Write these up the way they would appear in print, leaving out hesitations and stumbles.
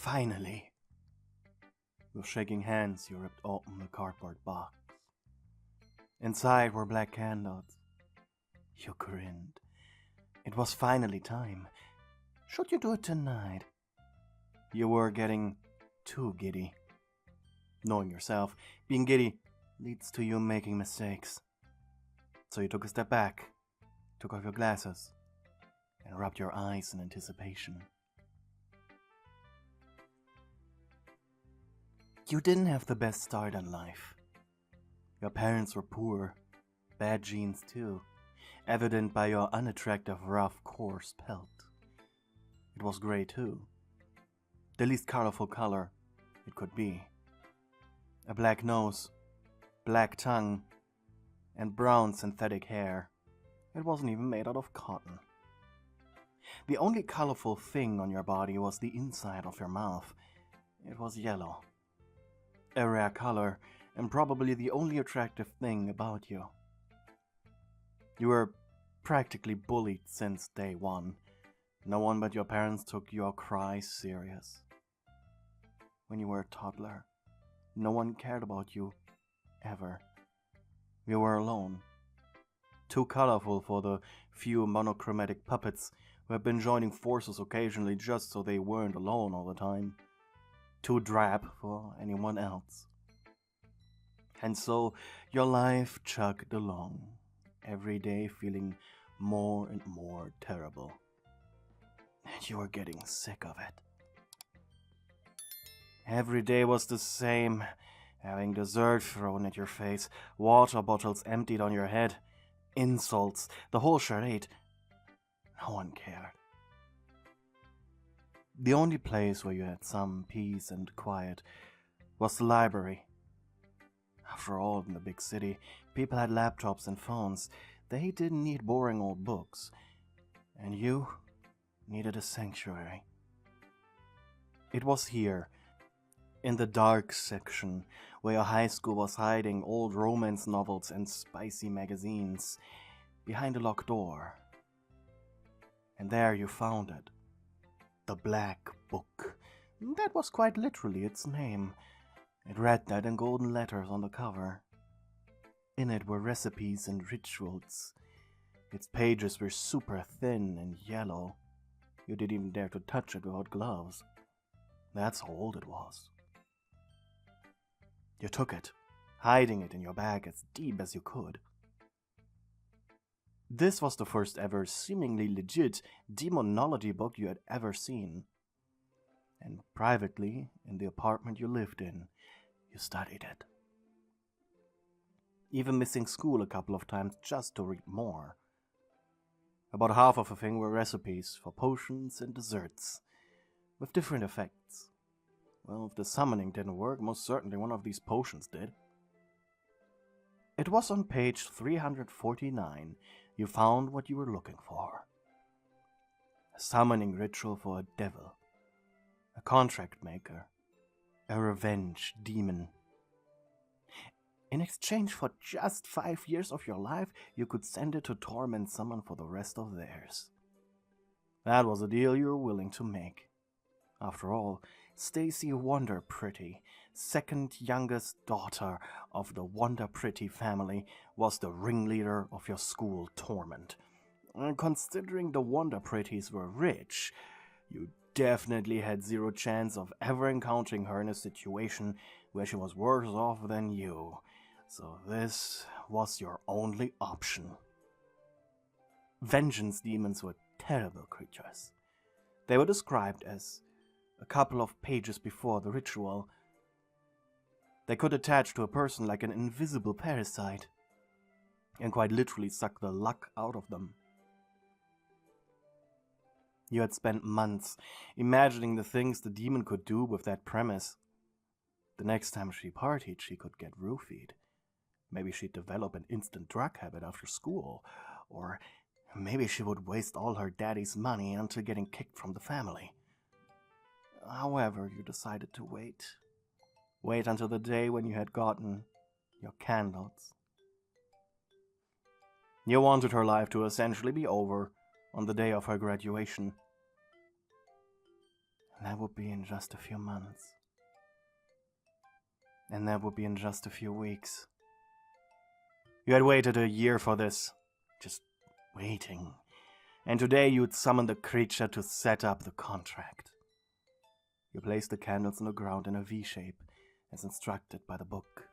Finally. With shaking hands, you ripped open the cardboard box. Inside were black candles. You grinned. It was finally time. Should you do it tonight? You were getting too giddy. Knowing yourself, being giddy leads to you making mistakes. So you took a step back, took off your glasses, and rubbed your eyes in anticipation. You didn't have the best start in life. Your parents were poor, bad genes too, evident by your unattractive, rough, coarse pelt. It was gray too, the least colorful color it could be. A black nose, black tongue, and brown synthetic hair. It wasn't even made out of cotton. The only colorful thing on your body was the inside of your mouth. It was yellow. A rare color, and probably the only attractive thing about you. You were practically bullied since day one. No one but your parents took your cries serious. When you were a toddler, no one cared about you, ever. You were alone. Too colorful for the few monochromatic puppets who have been joining forces occasionally just so they weren't alone all the time. Too drab for anyone else. And so your life chugged along, every day feeling more and more terrible. And you were getting sick of it. Every day was the same, having dessert thrown at your face, water bottles emptied on your head, insults, the whole charade. No one cared. The only place where you had some peace and quiet was the library. After all, in the big city, people had laptops and phones. They didn't need boring old books. And you needed a sanctuary. It was here, in the dark section, where your high school was hiding old romance novels and spicy magazines, behind a locked door. And there you found it. The Black Book. That was quite literally its name. It read that in golden letters on the cover. In it were recipes and rituals. Its pages were super thin and yellow. You didn't even dare to touch it without gloves. That's how old it was. You took it, hiding it in your bag as deep as you could. This was the first ever seemingly legit demonology book you had ever seen. And privately, in the apartment you lived in, you studied it. Even missing school a couple of times just to read more. About half of the thing were recipes for potions and desserts, with different effects. Well, if the summoning didn't work, most certainly one of these potions did. It was on page 349 you found what you were looking for. A summoning ritual for a devil, a contract maker, a revenge demon. In exchange for just 5 years of your life, you could send it to torment someone for the rest of theirs. That was a deal you were willing to make. After all, Stacy Wonder Pretty, second youngest daughter of the Wonder Pretty family, was the ringleader of your school torment. And considering the Wonder Pretties were rich, you definitely had zero chance of ever encountering her in a situation where she was worse off than you. So this was your only option. Vengeance demons were terrible creatures. They were described as a couple of pages before the ritual. They could attach to a person like an invisible parasite, and quite literally suck the luck out of them. You had spent months imagining the things the demon could do with that premise. The next time she partied, she could get roofied. Maybe she'd develop an instant drug habit after school, or maybe she would waste all her daddy's money until getting kicked from the family. However, you decided to wait. Wait until the day when you had gotten your candles. You wanted her life to essentially be over on the day of her graduation. And that would be in just a few months. And that would be in just a few weeks. You had waited a year for this. Just waiting. And today you'd summon the creature to set up the contract. You placed the candles on the ground in a V shape, as instructed by the book.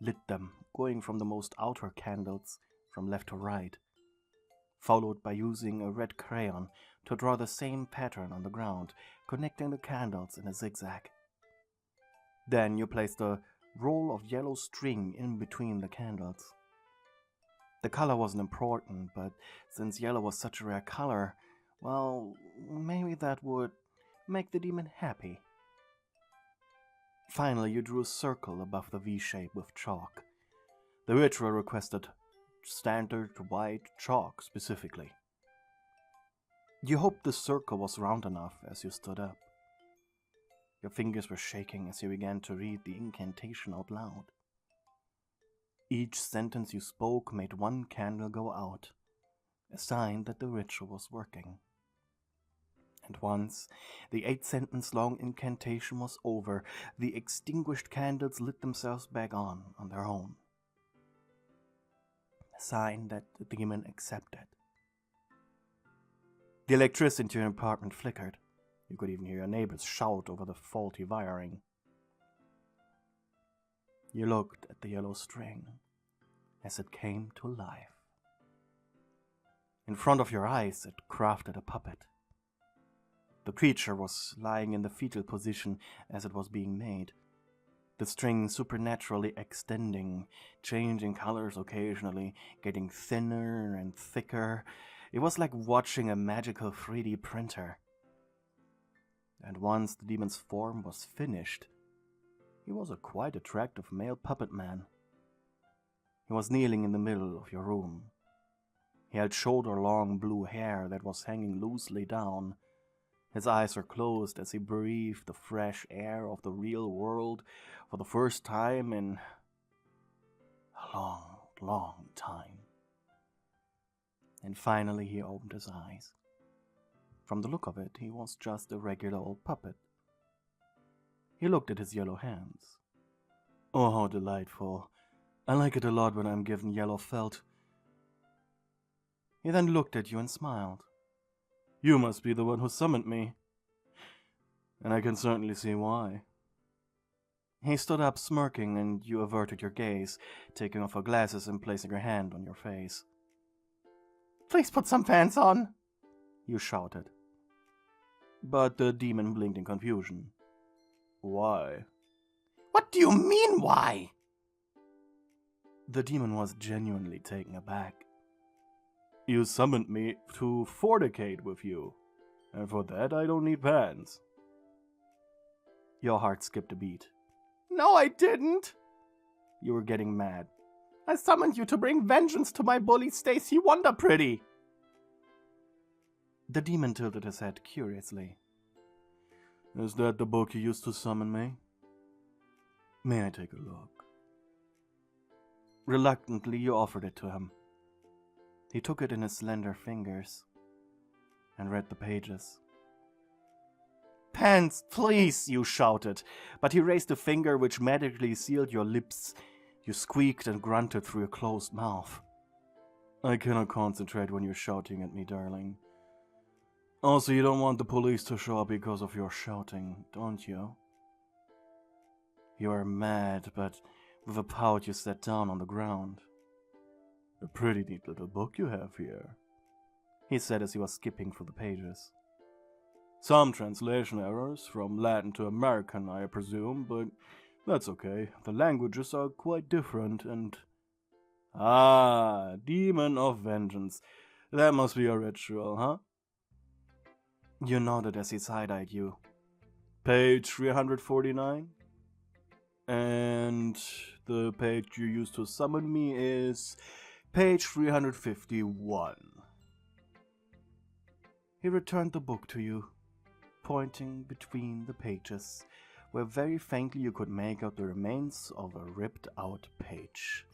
Lit them, going from the most outer candles, from left to right, followed by using a red crayon to draw the same pattern on the ground, connecting the candles in a zigzag. Then you placed a roll of yellow string in between the candles. The color wasn't important, but since yellow was such a rare color, well, maybe that would make the demon happy. Finally, you drew a circle above the V-shape with chalk. The ritual requested standard white chalk specifically. You hoped the circle was round enough as you stood up. Your fingers were shaking as you began to read the incantation out loud. Each sentence you spoke made one candle go out, a sign that the ritual was working. And once the 8-sentence-long incantation was over, the extinguished candles lit themselves back on their own. A sign that the demon accepted. The electricity in your apartment flickered. You could even hear your neighbors shout over the faulty wiring. You looked at the yellow string as it came to life. In front of your eyes, it crafted a puppet. The creature was lying in the fetal position as it was being made, the string supernaturally extending, changing colors occasionally, getting thinner and thicker. It was like watching a magical 3D printer. And once the demon's form was finished, he was a quite attractive male puppet man. He was kneeling in the middle of your room. He had shoulder-long blue hair that was hanging loosely down. His eyes were closed as he breathed the fresh air of the real world for the first time in a long, long time. And finally he opened his eyes. From the look of it, he was just a regular old puppet. He looked at his yellow hands. Oh, how delightful. I like it a lot when I'm given yellow felt. He then looked at you and smiled. You must be the one who summoned me. And I can certainly see why. He stood up smirking, and you averted your gaze, taking off your glasses and placing your hand on your face. Please put some pants on, you shouted. But the demon blinked in confusion. Why? What do you mean, why? The demon was genuinely taken aback. You summoned me to fornicate with you, and for that I don't need pants. Your heart skipped a beat. No, I didn't! You were getting mad. I summoned you to bring vengeance to my bully Stacy Wonder Pretty. The demon tilted his head curiously. Is that the book you used to summon me? May I take a look? Reluctantly, you offered it to him. He took it in his slender fingers and read the pages. Pants, please, you shouted, but he raised a finger which magically sealed your lips. You squeaked and grunted through your closed mouth. I cannot concentrate when you're shouting at me, darling. Also, you don't want the police to show up because of your shouting, don't you? You are mad, but with a pout you sat down on the ground. A pretty neat little book you have here, he said as he was skipping through the pages. Some translation errors, from Latin to American, I presume, but that's okay. The languages are quite different and... Ah, Demon of Vengeance. That must be a ritual, huh? You nodded as he side-eyed you. Page 349? And the page you used to summon me is page 351. He returned the book to you, pointing between the pages, where very faintly you could make out the remains of a ripped-out page.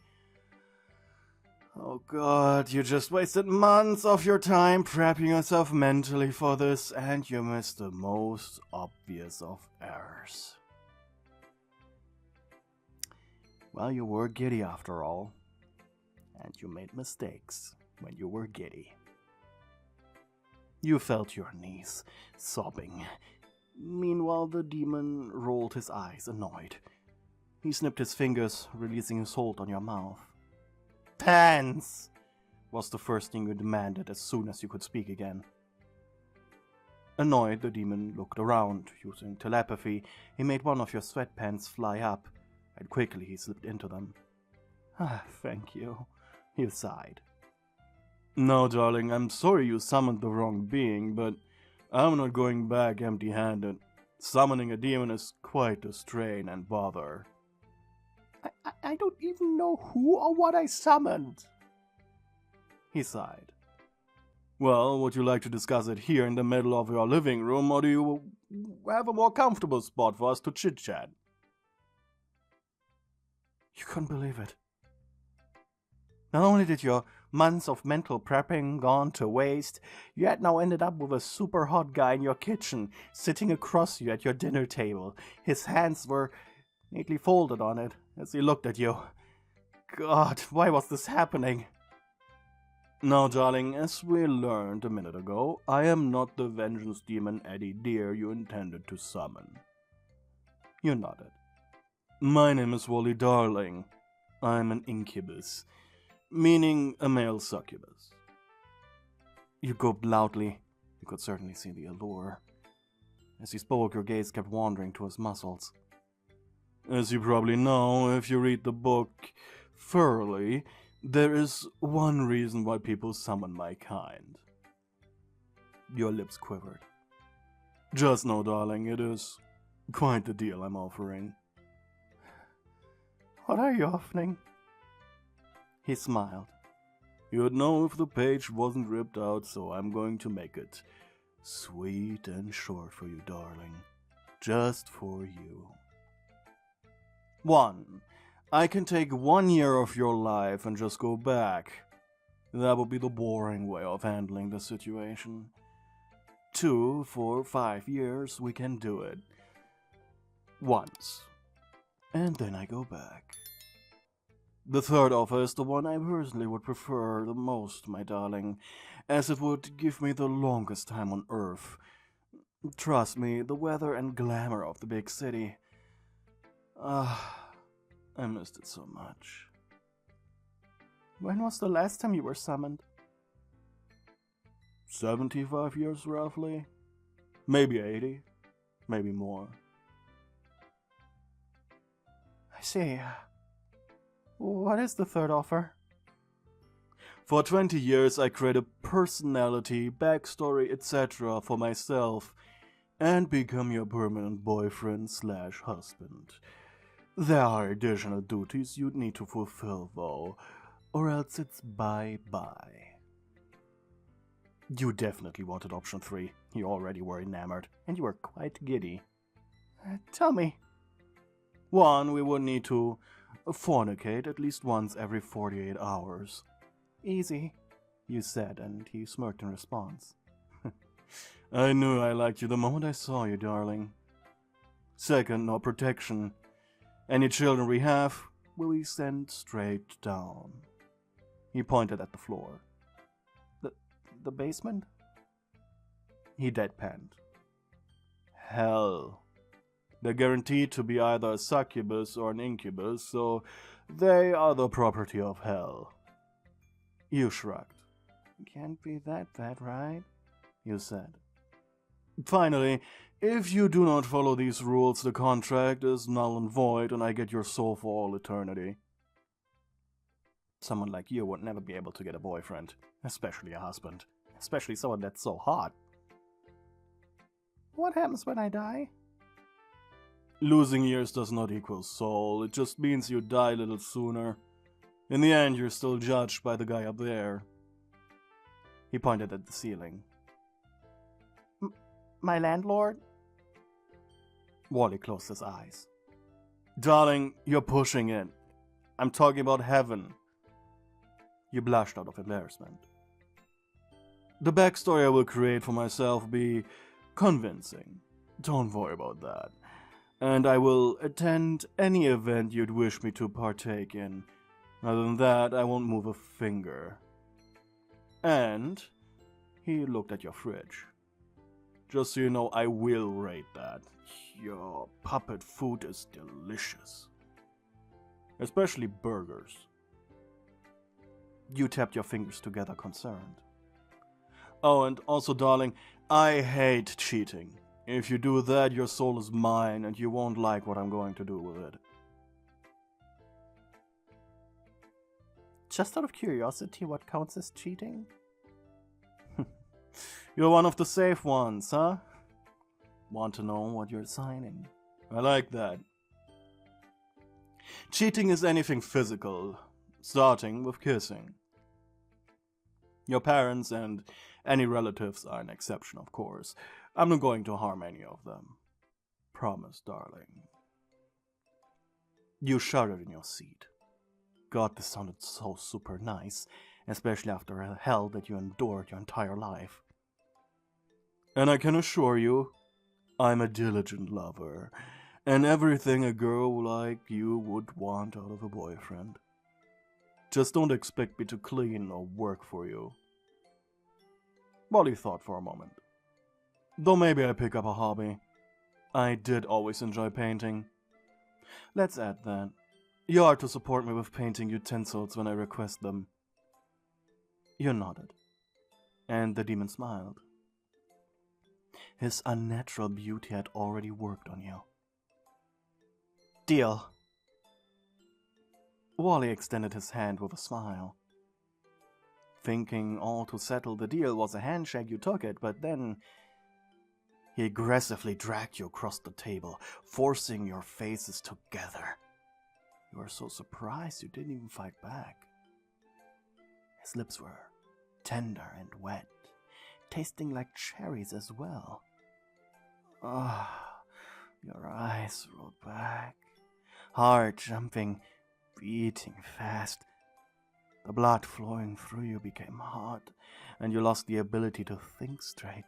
Oh god, you just wasted months of your time prepping yourself mentally for this, and you missed the most obvious of errors. Well, you were giddy after all, and you made mistakes when you were giddy. You felt your knees sobbing. Meanwhile, the demon rolled his eyes, annoyed. He snipped his fingers, releasing his hold on your mouth. "Pants!" was the first thing you demanded as soon as you could speak again. Annoyed, the demon looked around. Using telepathy, he made one of your sweatpants fly up, and quickly he slipped into them. "Ah, thank you," you sighed. "No, darling, I'm sorry you summoned the wrong being, but I'm not going back empty-handed. Summoning a demon is quite a strain and bother." I don't even know who or what I summoned," he sighed. "Well, would you like to discuss it here in the middle of your living room, or do you have a more comfortable spot for us to chit-chat?" You couldn't believe it. Not only did your months of mental prepping gone to waste, you had now ended up with a super hot guy in your kitchen, sitting across you at your dinner table. His hands were neatly folded on it as he looked at you. God, why was this happening? "Now, darling, as we learned a minute ago, I am not the vengeance demon Eddie Deer you intended to summon." You nodded. "My name is Wally Darling. I'm an incubus, meaning a male succubus." You gulped loudly. You could certainly see the allure. As he spoke, your gaze kept wandering to his muscles. "As you probably know, if you read the book thoroughly, there is one reason why people summon my kind." Your lips quivered. "Just know, darling, it is quite the deal I'm offering." "What are you offering?" He smiled. "You'd know if the page wasn't ripped out, so I'm going to make it sweet and short for you, darling. Just for you. 1. I can take 1 year of your life and just go back. That would be the boring way of handling the situation. 2. For 5 years, we can do it. Once. And then I go back. The third offer is the one I personally would prefer the most, my darling, as it would give me the longest time on Earth. Trust me, the weather and glamour of the big city. I missed it so much." "When was the last time you were summoned?" 75 years, roughly. Maybe 80. Maybe more." "I see. What is the third offer?" "For 20 years I create a personality, backstory, etc. for myself, and become your permanent boyfriend/husband. There are additional duties you'd need to fulfill, though, or else it's bye-bye." You definitely wanted option 3. You already were enamored, and you were quite giddy. "Tell me." 1. We would need to fornicate at least once every 48 hours. "Easy," you said, and he smirked in response. "I knew I liked you the moment I saw you, darling." 2. No protection. Any children we have will be sent straight down. He pointed at the floor. The basement?" He deadpanned. "Hell. They're guaranteed to be either a succubus or an incubus, so they are the property of hell." You shrugged. "Can't be that bad, right?" you said. "Finally, if you do not follow these rules, the contract is null and void, and I get your soul for all eternity." Someone like you would never be able to get a boyfriend, especially a husband, especially someone that's so hot. "What happens when I die?" "Losing years does not equal soul, it just means you die a little sooner. In the end, you're still judged by the guy up there." He pointed at the ceiling. "My landlord?" Wally closed his eyes. "Darling, you're pushing it. I'm talking about heaven." You blushed out of embarrassment. The backstory I will create for myself will be convincing. Don't worry about that. And I will attend any event you'd wish me to partake in. Other than that, I won't move a finger. And he looked at your fridge. Just so you know, I will rate that. Your puppet food is delicious. Especially burgers. You tapped your fingers together, concerned. Oh, and also, darling, I hate cheating. If you do that, your soul is mine, and you won't like what I'm going to do with it. Just out of curiosity, what counts as cheating? You're one of the safe ones, huh? Want to know what you're signing? I like that. Cheating is anything physical, starting with kissing. Your parents and any relatives are an exception, of course. I'm not going to harm any of them. Promise, darling. You shuddered in your seat. God, this sounded so super nice, especially after the hell that you endured your entire life. And I can assure you, I'm a diligent lover, and everything a girl like you would want out of a boyfriend. Just don't expect me to clean or work for you. Wally thought for a moment. Though maybe I pick up a hobby. I did always enjoy painting. Let's add that. You are to support me with painting utensils when I request them. You nodded, and the demon smiled. His unnatural beauty had already worked on you. Deal. Wally extended his hand with a smile. Thinking all to settle the deal was a handshake, you took it, but then he aggressively dragged you across the table, forcing your faces together. You were so surprised you didn't even fight back. His lips were tender and wet, tasting like cherries as well. Your eyes rolled back, heart jumping, beating fast. The blood flowing through you became hot, and you lost the ability to think straight.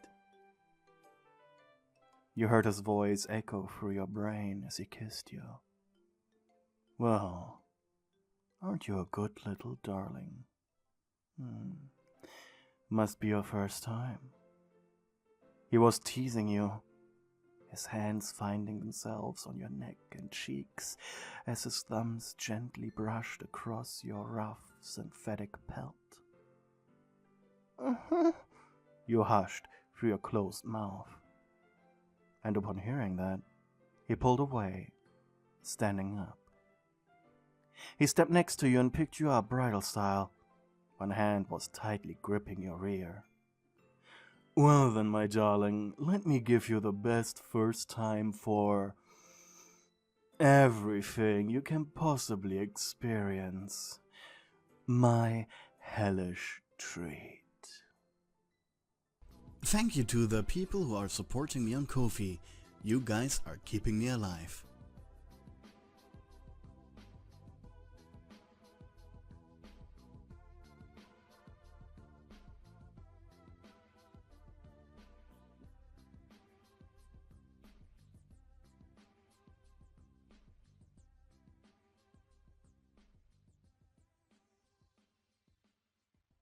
You heard his voice echo through your brain as he kissed you. Well, aren't you a good little darling? Must be your first time. He was teasing you, his hands finding themselves on your neck and cheeks as his thumbs gently brushed across your rough, synthetic pelt. You hushed through your closed mouth. And upon hearing that, he pulled away, standing up. He stepped next to you and picked you up bridal style. One hand was tightly gripping your rear. Well then, my darling, let me give you the best first time for everything you can possibly experience. My hellish treat. Thank you to the people who are supporting me on Ko-fi. You guys are keeping me alive.